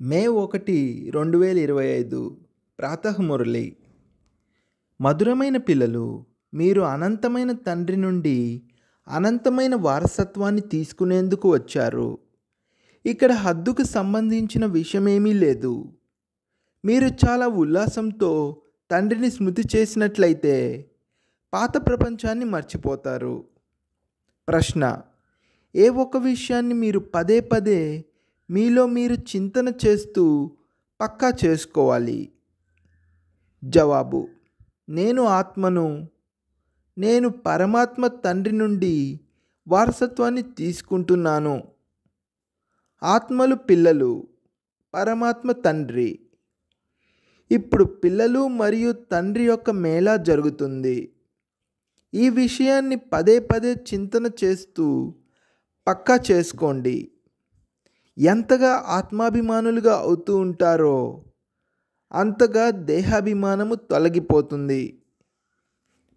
మే 1, 2025 ప్రాతఃమురళి. మధురమైన పిల్లలు, మీరు అనంతమైన తండ్రి నుండి అనంతమైన వారసత్వాన్ని తీసుకునేందుకు వచ్చారు. ఇక్కడ హద్దుకు సంబంధించిన విషయమేమీ లేదు. మీరు చాలా ఉల్లాసంతో తండ్రిని స్మృతి చేసినట్లయితే పాత ప్రపంచాన్ని మర్చిపోతారు. ప్రశ్న: ఏ ఒక్క విషయాన్ని మీరు పదే పదే మీలో మీరు చింతన చేస్తూ పక్కా చేసుకోవాలి? జవాబు: నేను ఆత్మను. నేను పరమాత్మ తండ్రి నుండి వారసత్వాన్ని తీసుకుంటున్నాను. ఆత్మలు పిల్లలు, పరమాత్మ తండ్రి. ఇప్పుడు పిల్లలు మరియు తండ్రి యొక్క మేళా జరుగుతుంది. ఈ విషయాన్ని పదే పదే చింతన చేస్తూ పక్కా చేసుకోండి. ఎంతగా ఆత్మాభిమానులుగా అవుతూ ఉంటారో అంతగా దేహాభిమానము తొలగిపోతుంది.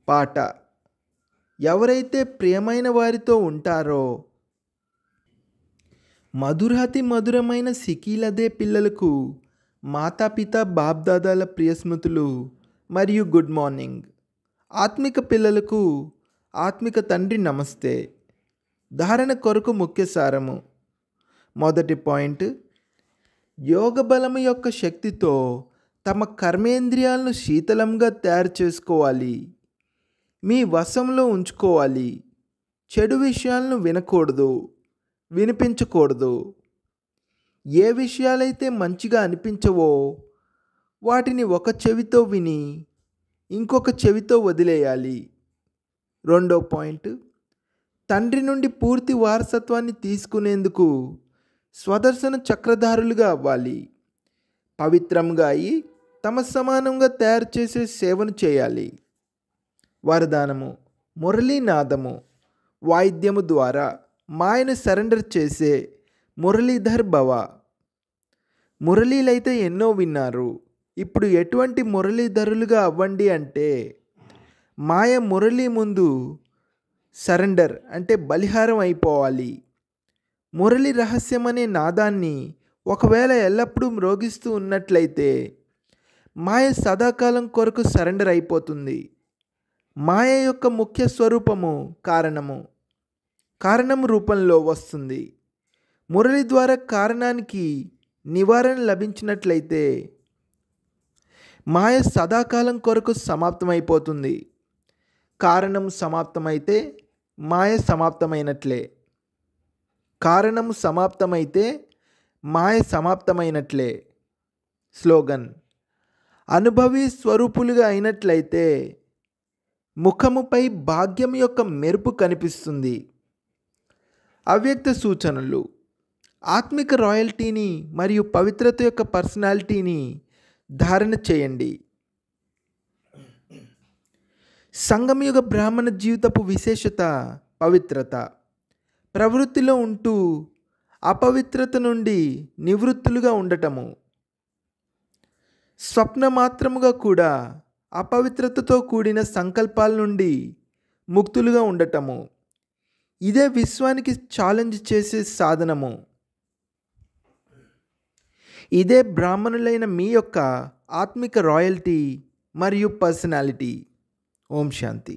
పాట: ఎవరైతే ప్రియమైన వారితో ఉంటారో, మధురాతి మధురమైన సికీలదే పిల్లలకు మాతాపిత బాప్దాదాల ప్రియస్మృతులు మరియు గుడ్ మార్నింగ్. ఆత్మిక పిల్లలకు ఆత్మిక తండ్రి నమస్తే. ధారణ కొరకు ముఖ్య సారము. మొదటి పాయింట్: యోగ బలము యొక్క శక్తితో తమ కర్మేంద్రియాలను శీతలంగా తయారు చేసుకోవాలి. మీ వశంలో ఉంచుకోవాలి. చెడు విషయాలను వినకూడదు, వినిపించకూడదు. ఏ విషయాలైతే మంచిగా అనిపించవో వాటిని ఒక చెవితో విని ఇంకొక చెవితో వదిలేయాలి. రెండో పాయింట్: తండ్రి నుండి పూర్తి వారసత్వాన్ని తీసుకునేందుకు స్వదర్శన చక్రధారులుగా అవ్వాలి. పవిత్రంగా అయి తమ సమానంగా తయారు చేసే సేవను చేయాలి. వరదానము: మురళీనాదము వాయిద్యము ద్వారా మాయను సరెండర్ చేసే మురళీధర్ భవ. మురళీలైతే ఎన్నో విన్నారు. ఇప్పుడు ఎటువంటి మురళీధరులుగా అవ్వండి అంటే, మాయ మురళి ముందు సరెండర్ అంటే బలిహారం అయిపోవాలి. మురళి రహస్యం అనే నాదాన్ని ఒకవేళ ఎల్లప్పుడూ మ్రోగిస్తూ ఉన్నట్లయితే మాయ సదాకాలం కొరకు సరెండర్ అయిపోతుంది. మాయ యొక్క ముఖ్య స్వరూపము కారణము. కారణం రూపంలో వస్తుంది. మురళి ద్వారా కారణానికి నివారణ లభించినట్లయితే మాయ సదాకాలం కొరకు సమాప్తమైపోతుంది. కారణం సమాప్తమైతే మాయ సమాప్తమైనట్లే. కారణము సమాప్తమైతే మాయ సమాప్తమైనట్లే. స్లోగన్: అనుభవీ స్వరూపులుగా అయినట్లయితే ముఖముపై భాగ్యం యొక్క మెరుపు కనిపిస్తుంది. అవ్యక్త సూచనలు: ఆత్మిక రాయల్టీని మరియు పవిత్రత యొక్క పర్సనాలిటీని ధారణ చేయండి. సంగమయుగ బ్రాహ్మణ జీవితపు విశేషత పవిత్రత. ప్రవృత్తిలో ఉంటూ అపవిత్రత నుండి నివృత్తులుగా ఉండటము. స్వప్నమాత్రముగా కూడా అపవిత్రతతో కూడిన సంకల్పాల నుండి ముక్తులుగా ఉండటము. ఇదే విశ్వానికి ఛాలెంజ్ చేసే సాధనము. ఇదే బ్రాహ్మణులైన మీ యొక్క ఆత్మిక రాయల్టీ మరియు పర్సనాలిటీ. ఓం శాంతి.